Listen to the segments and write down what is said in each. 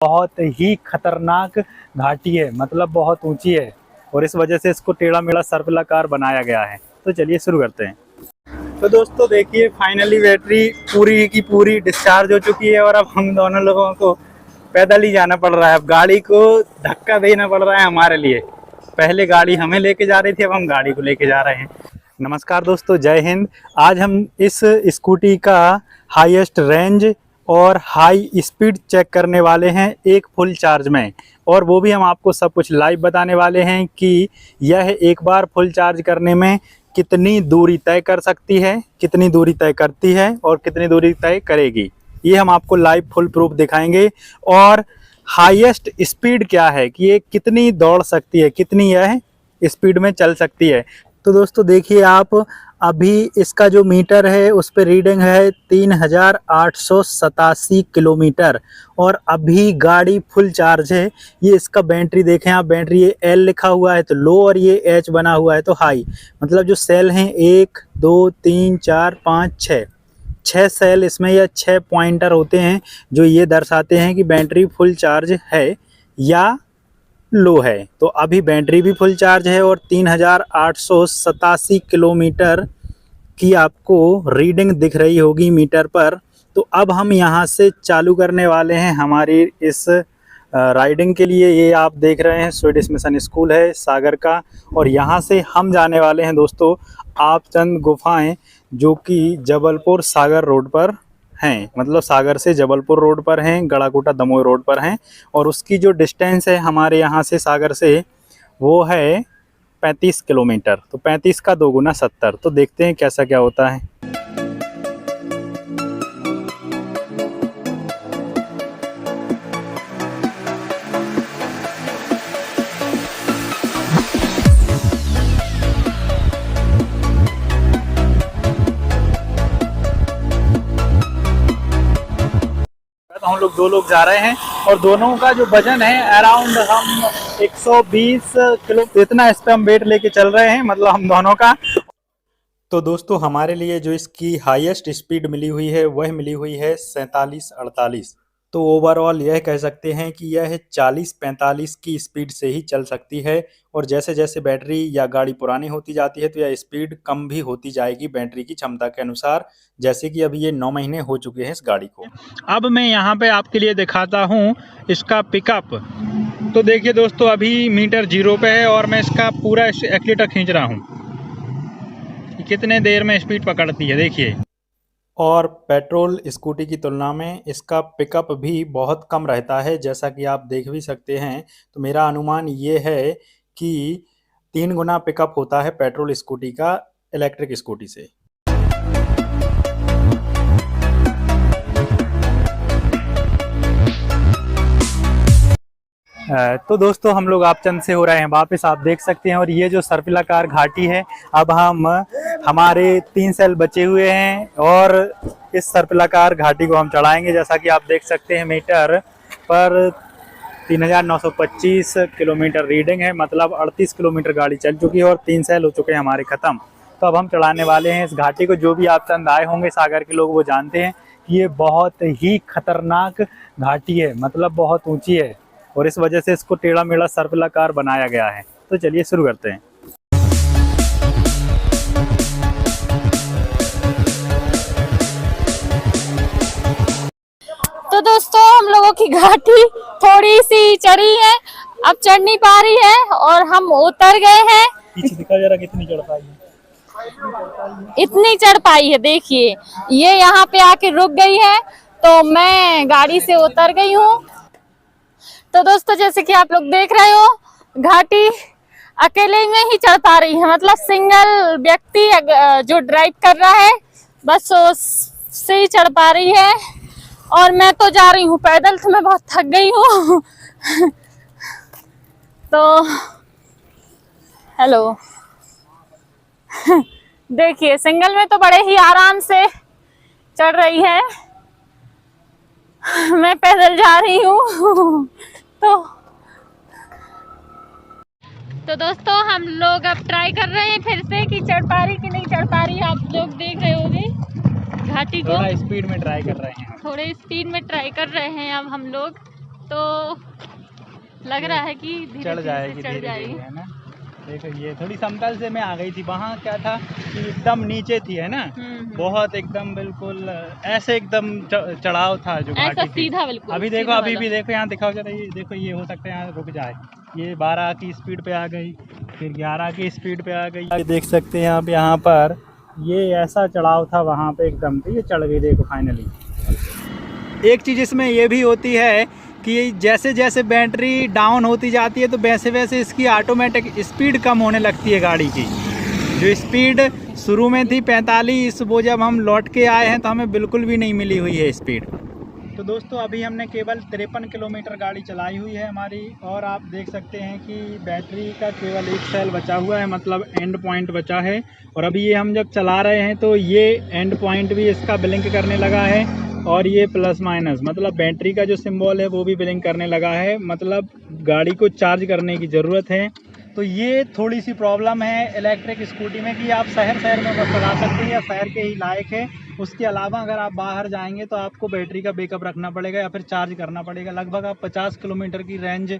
बहुत ही खतरनाक घाटी है, मतलब बहुत ऊंची है और इस वजह से इसको टेढ़ा मेढ़ा सर्पिलाकार बनाया गया है। तो चलिए शुरू करते हैं। तो दोस्तों देखिए, फाइनली बैटरी पूरी की पूरी डिस्चार्ज हो चुकी है और अब हम दोनों लोगों को पैदल ही जाना पड़ रहा है। अब गाड़ी को धक्का देना पड़ रहा है हमारे लिए। पहले गाड़ी हमें लेके जा रही थी, अब हम गाड़ी को लेके जा रहे हैं। नमस्कार दोस्तों, जय हिंद। आज हम इस स्कूटी का हाईएस्ट रेंज और हाई स्पीड चेक करने वाले हैं एक फुल चार्ज में, और वो भी हम आपको सब कुछ लाइव बताने वाले हैं कि यह एक बार फुल चार्ज करने में कितनी दूरी तय कर सकती है, कितनी दूरी तय करती है और कितनी दूरी तय करेगी। ये हम आपको लाइव फुल प्रूफ दिखाएंगे। और हाईएस्ट स्पीड क्या है कि ये कितनी दौड़ सकती है, कितनी यह स्पीड में चल सकती है। तो दोस्तों देखिए आप, अभी इसका जो मीटर है उस पर रीडिंग है 3887 किलोमीटर और अभी गाड़ी फुल चार्ज है। ये इसका बैटरी देखें आप, बैटरी ये एल लिखा हुआ है तो लो और ये एच बना हुआ है तो हाई। मतलब जो सेल हैं 1 2 3 4 5 6 सेल इसमें, या 6 पॉइंटर होते हैं जो ये दर्शाते हैं कि बैटरी फुल चार्ज है या लो है। तो अभी बैटरी भी फुल चार्ज है और 3887 किलोमीटर की आपको रीडिंग दिख रही होगी मीटर पर। तो अब हम यहाँ से चालू करने वाले हैं हमारी इस राइडिंग के लिए। ये आप देख रहे हैं स्वीडिश मिशन स्कूल है सागर का, और यहाँ से हम जाने वाले हैं दोस्तों आपचंद गुफाएं, जो कि जबलपुर सागर रोड पर हैं। मतलब सागर से जबलपुर रोड पर हैं, गड़ाकोटा दमोह रोड पर हैं। और उसकी जो डिस्टेंस है हमारे यहाँ से सागर से वो है 35 किलोमीटर। तो 35 का 2 गुना 70। तो देखते हैं कैसा क्या होता है। तो हम लोग 2 लोग जा रहे हैं और दोनों का जो वजन है अराउंड हम 120 किलो, इतना इस पे हम वेट लेके चल रहे हैं, मतलब हम दोनों का। तो दोस्तों हमारे लिए जो इसकी हाईएस्ट स्पीड मिली हुई है वह मिली हुई है 47-48। तो ओवरऑल यह कह सकते हैं कि यह 40-45 की स्पीड से ही चल सकती है। और जैसे जैसे बैटरी या गाड़ी पुरानी होती जाती है तो यह स्पीड कम भी होती जाएगी बैटरी की क्षमता के अनुसार। जैसे कि अभी ये 9 महीने हो चुके हैं इस गाड़ी को। अब मैं यहाँ पे आपके लिए दिखाता हूँ इसका पिकअप। तो देखिए दोस्तों, अभी मीटर 0 पे है और मैं इसका पूरा एक्सीलेटर खींच रहा हूँ, कितने देर में स्पीड पकड़ती है देखिए। और पेट्रोल स्कूटी की तुलना में इसका पिकअप भी बहुत कम रहता है, जैसा कि आप देख भी सकते हैं। तो मेरा अनुमान ये है कि 3 गुना पिकअप होता है पेट्रोल स्कूटी का इलेक्ट्रिक स्कूटी से। तो दोस्तों हम लोग आपचंद से हो रहे हैं वापस, आप देख सकते हैं। और ये जो सर्पिलाकार घाटी है, अब हमारे 3 सेल बचे हुए हैं और इस सर्पिलाकार घाटी को हम चढ़ाएंगे। जैसा कि आप देख सकते हैं मीटर पर 3925 किलोमीटर रीडिंग है, मतलब 38 किलोमीटर गाड़ी चल चुकी है और 3 सेल हो चुके हैं हमारे ख़त्म। तो अब हम चढ़ाने वाले हैं इस घाटी को। जो भी आपचंद आए होंगे सागर के लोग वो जानते हैं कि ये बहुत ही खतरनाक घाटी है, मतलब बहुत ऊँची है और इस वजह से इसको टेढ़ा मेढ़ा सर्पिलाकार बनाया गया है। तो चलिए शुरू करते हैं। तो दोस्तों हम लोगों की घाटी थोड़ी सी चढ़ी है, अब चढ़ नहीं पा रही है और हम उतर गए हैं। पीछे दिखा जरा कितनी चढ़ पाई है। इतनी चढ़ पाई है, देखिए ये यहाँ पे आके रुक गई है तो मैं गाड़ी से उतर गई हूँ। तो दोस्तों जैसे कि आप लोग देख रहे हो, घाटी अकेले में ही चढ़ पा रही है, मतलब सिंगल व्यक्ति जो ड्राइव कर रहा है बस उससे ही चढ़ पा रही है। और मैं तो जा रही हूँ पैदल, तो मैं बहुत थक गई हूँ। तो हेलो देखिए, सिंगल में तो बड़े ही आराम से चढ़ रही है, मैं पैदल जा रही हूँ। तो दोस्तों हम लोग अब ट्राई कर रहे हैं फिर से कि चढ़ पा रही कि नहीं चढ़ पा रही। आप लोग देख रहे होंगे घाटी को, थोड़ा स्पीड में ट्राई कर रहे हैं, थोड़े स्पीड में ट्राई कर रहे हैं अब हम लोग। तो लग रहा है कि धीरे चढ़ धीरे जाएगी, से चढ़ जाएगी। है ना। देखो ये थोड़ी समतल से मैं आ गई थी, वहाँ क्या था कि एकदम नीचे थी, है ना, बहुत एकदम बिल्कुल ऐसे एकदम चढ़ाव था जो ऐसा घाटी थी। सीधा बिल्कुल। अभी देखो, सीधा अभी वाला। भी देखो यहाँ दिखाओ जरा, ये देखो ये हो सकता है यहाँ रुक जाए। ये 12 की स्पीड पे आ गई, फिर 11 की स्पीड पे आ गई। ये देख सकते हैं आप यहाँ पर, ये ऐसा चढ़ाव था वहाँ पे एकदम, तो ये चढ़ गई देखो फाइनली। एक चीज़ इसमें ये भी होती है कि जैसे जैसे बैटरी डाउन होती जाती है तो वैसे वैसे इसकी ऑटोमेटिक स्पीड कम होने लगती है गाड़ी की। जो स्पीड शुरू में थी 45, वो जब हम लौट के आए हैं तो हमें बिल्कुल भी नहीं मिली हुई है स्पीड। तो दोस्तों अभी हमने केवल 53 किलोमीटर गाड़ी चलाई हुई है हमारी, और आप देख सकते हैं कि बैटरी का केवल एक सेल बचा हुआ है, मतलब एंड पॉइंट बचा है। और अभी ये हम जब चला रहे हैं तो ये एंड पॉइंट भी इसका ब्लिंक करने लगा है, और ये प्लस माइनस मतलब बैटरी का जो सिंबल है वो भी ब्लिंक करने लगा है, मतलब गाड़ी को चार्ज करने की ज़रूरत है। तो ये थोड़ी सी प्रॉब्लम है इलेक्ट्रिक स्कूटी में कि आप शहर में बस चला सकते हैं या शहर के ही लायक है। उसके अलावा अगर आप बाहर जाएंगे तो आपको बैटरी का बैकअप रखना पड़ेगा या फिर चार्ज करना पड़ेगा। लगभग आप 50 किलोमीटर की रेंज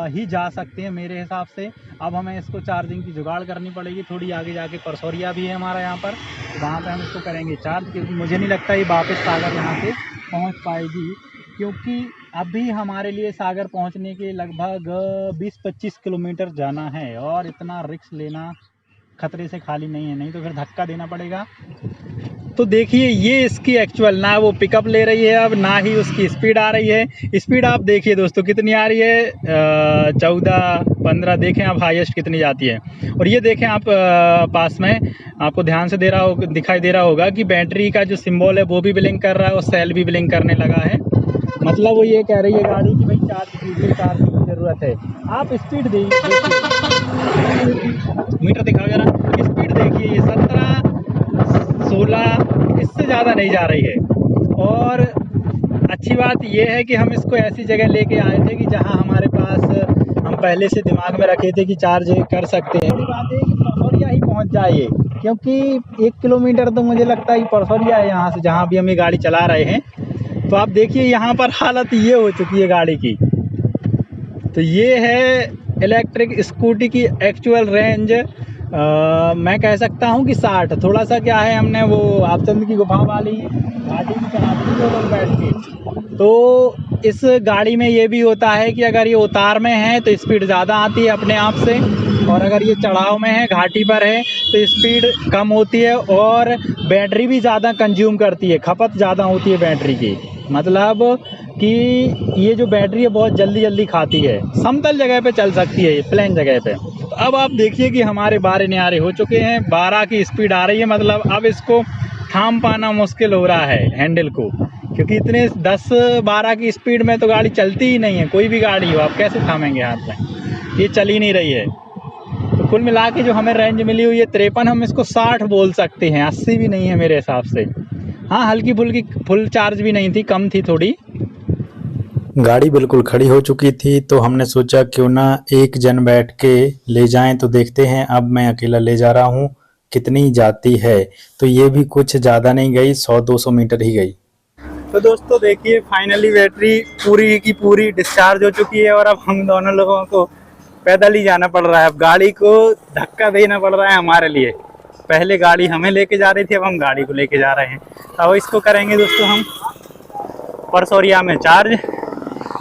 ही जा सकते हैं मेरे हिसाब से। अब हमें इसको चार्जिंग की जुगाड़ करनी पड़ेगी। थोड़ी आगे जाके परसौरिया भी है हमारा यहाँ पर, तो वहाँ पर हम इसको करेंगे चार्ज, क्योंकि मुझे नहीं लगता ये वापस सागर यहाँ से पहुँच पाएगी, क्योंकि अभी हमारे लिए सागर पहुंचने के लगभग 20-25 किलोमीटर जाना है, और इतना रिस्क लेना खतरे से खाली नहीं है, नहीं तो फिर धक्का देना पड़ेगा। तो देखिए ये इसकी एक्चुअल, ना वो पिकअप ले रही है अब, ना ही उसकी स्पीड आ रही है। स्पीड आप देखिए दोस्तों कितनी आ रही है, 14-15 देखें आप हाईएस्ट कितनी जाती है। और ये देखें आप पास में आपको ध्यान से दिखाई दे रहा होगा कि बैटरी का जो सिंबल है वो भी ब्लिंक कर रहा है और सेल भी ब्लिंक करने लगा है। मतलब वो ये कह रही है गाड़ी कि भाई चार्ज कीजिए, चार्ज की ज़रूरत है। आप स्पीड देखिए, मीटर दिखाओ जरा, स्पीड देखिए, ये 17-16 इससे ज़्यादा नहीं जा रही है। और अच्छी बात ये है कि हम इसको ऐसी जगह लेके आए थे कि जहां हमारे पास हम पहले से दिमाग में रखे थे कि चार्ज कर सकते हैं। बड़ी बात है कि परसौरिया ही पहुंच जाए, क्योंकि 1 किलोमीटर तो मुझे लगता है कि परसौरिया है यहाँ से, जहाँ भी हम ये गाड़ी चला रहे हैं। तो आप देखिए यहाँ पर हालत ये हो चुकी है गाड़ी की। तो ये है इलेक्ट्रिक स्कूटी की एक्चुअल रेंज। मैं कह सकता हूँ कि 60, थोड़ा सा क्या है, हमने वो आपचंद की गुफा वाली गाड़ी में चला दी दो लोग बैठ के। तो इस गाड़ी में ये भी होता है कि अगर ये उतार में है तो स्पीड ज़्यादा आती है अपने आप से, और अगर ये चढ़ाव में है, घाटी पर है, तो स्पीड कम होती है, और बैटरी भी ज़्यादा कंज्यूम करती है, खपत ज़्यादा होती है बैटरी की। मतलब कि ये जो बैटरी है बहुत जल्दी खाती है। समतल जगह पे चल सकती है, ये प्लेन जगह पे। तो अब आप देखिए कि हमारे बारे न्यारे हो चुके हैं, 12 की स्पीड आ रही है, मतलब अब इसको थाम पाना मुश्किल हो रहा है हैंडल को, क्योंकि इतने 10-12 की स्पीड में तो गाड़ी चलती ही नहीं है। कोई भी गाड़ी हो आप कैसे थामेंगे हाथ में, ये चल ही नहीं रही है। तो कुल मिला के जो हमें रेंज मिली हुई है 53, हम इसको 60 बोल सकते हैं, 80 भी नहीं है मेरे हिसाब से। हाँ, हल्की फुल्की फुल चार्ज भी नहीं थी, कम थी थोड़ी। गाड़ी बिल्कुल खड़ी हो चुकी थी, तो हमने सोचा क्यों ना एक जन बैठ के ले जाएं। तो देखते हैं, अब मैं अकेला ले जा रहा हूँ, कितनी जाती है। तो ये भी कुछ ज़्यादा नहीं गई, 100-200 मीटर ही गई। तो दोस्तों देखिए फाइनली बैटरी पूरी की पूरी डिस्चार्ज हो चुकी है, और अब हम दोनों लोगों को पैदल ही जाना पड़ रहा है। अब गाड़ी को धक्का देना पड़ रहा है हमारे लिए। पहले गाड़ी हमें लेके जा रही थी, अब हम गाड़ी को लेके जा रहे हैं। अब इसको करेंगे दोस्तों हम परसौरिया में चार्ज।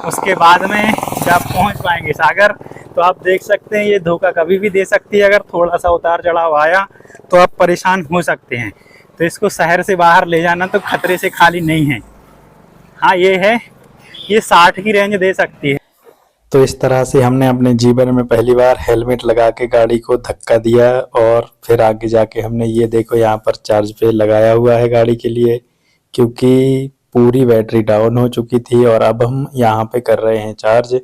उसके बाद में जब पहुंच पाएंगे सागर, तो आप देख सकते हैं ये धोखा कभी भी दे सकती है। अगर थोड़ा सा उतार चढ़ाव आया तो आप परेशान हो सकते हैं। तो इसको शहर से बाहर ले जाना तो खतरे से खाली नहीं है। हाँ ये है, ये 60 की रेंज दे सकती है। तो इस तरह से हमने अपने जीवन में पहली बार हेलमेट लगा के गाड़ी को धक्का दिया, और फिर आगे जाके हमने ये देखो यहाँ पर चार्ज पे लगाया हुआ है गाड़ी के लिए, क्योंकि पूरी बैटरी डाउन हो चुकी थी। और अब हम यहाँ पे कर रहे हैं चार्ज।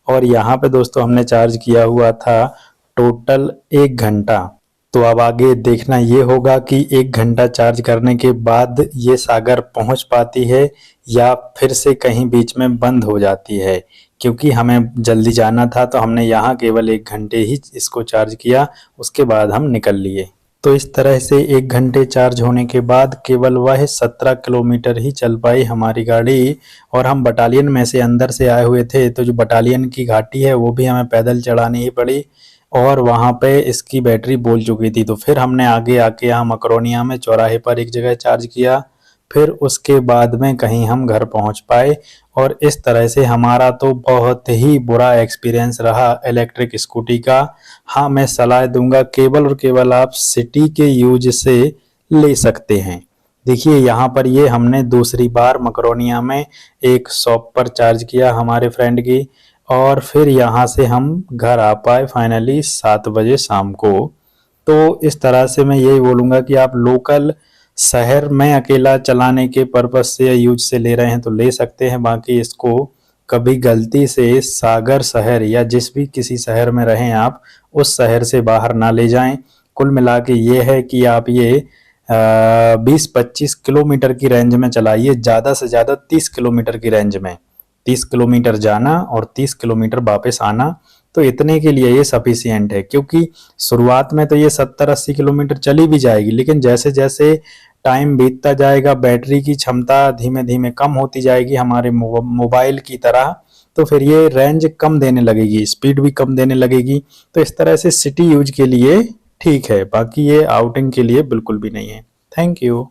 और यहाँ पे दोस्तों हमने चार्ज किया हुआ था टोटल 1 घंटा। तो अब आगे देखना ये होगा कि 1 घंटा चार्ज करने के बाद ये सागर पहुँच पाती है या फिर से कहीं बीच में बंद हो जाती है। क्योंकि हमें जल्दी जाना था, तो हमने यहाँ केवल 1 घंटे ही इसको चार्ज किया, उसके बाद हम निकल लिए। तो इस तरह से 1 घंटे चार्ज होने के बाद केवल वह 17 किलोमीटर ही चल पाई हमारी गाड़ी। और हम बटालियन में से अंदर से आए हुए थे, तो जो बटालियन की घाटी है वो भी हमें पैदल चढ़ानी ही पड़ी और वहाँ पे इसकी बैटरी बोल चुकी थी। तो फिर हमने आगे आके यहाँ मकरोनिया में चौराहे पर एक जगह चार्ज किया, फिर उसके बाद में कहीं हम घर पहुँच पाए। और इस तरह से हमारा तो बहुत ही बुरा एक्सपीरियंस रहा इलेक्ट्रिक स्कूटी का। हाँ, मैं सलाह दूंगा केवल और केवल आप सिटी के यूज से ले सकते हैं। देखिए यहाँ पर ये हमने दूसरी बार मकरोनिया में एक शॉप पर चार्ज किया हमारे फ्रेंड की, और फिर यहाँ से हम घर आ पाए फाइनली 7 बजे शाम को। तो इस तरह से मैं यही बोलूँगा कि आप लोकल शहर में अकेला चलाने के पर्पस से या यूज से ले रहे हैं तो ले सकते हैं, बाकी इसको कभी गलती से सागर शहर या जिस भी किसी शहर में रहें आप उस शहर से बाहर ना ले जाएं। कुल मिला के ये है कि आप ये 20-25 किलोमीटर की रेंज में चलाइए, ज़्यादा से ज़्यादा 30 किलोमीटर की रेंज में, 30 किलोमीटर जाना और 30 किलोमीटर वापस आना, तो इतने के लिए ये सफिशियंट है। क्योंकि शुरुआत में तो ये 70-80 किलोमीटर चली भी जाएगी, लेकिन जैसे जैसे टाइम बीतता जाएगा बैटरी की क्षमता धीमे धीमे कम होती जाएगी हमारे मोबाइल की तरह, तो फिर ये रेंज कम देने लगेगी, स्पीड भी कम देने लगेगी। तो इस तरह से सिटी यूज के लिए ठीक है, बाकी ये आउटिंग के लिए बिल्कुल भी नहीं है। Thank you.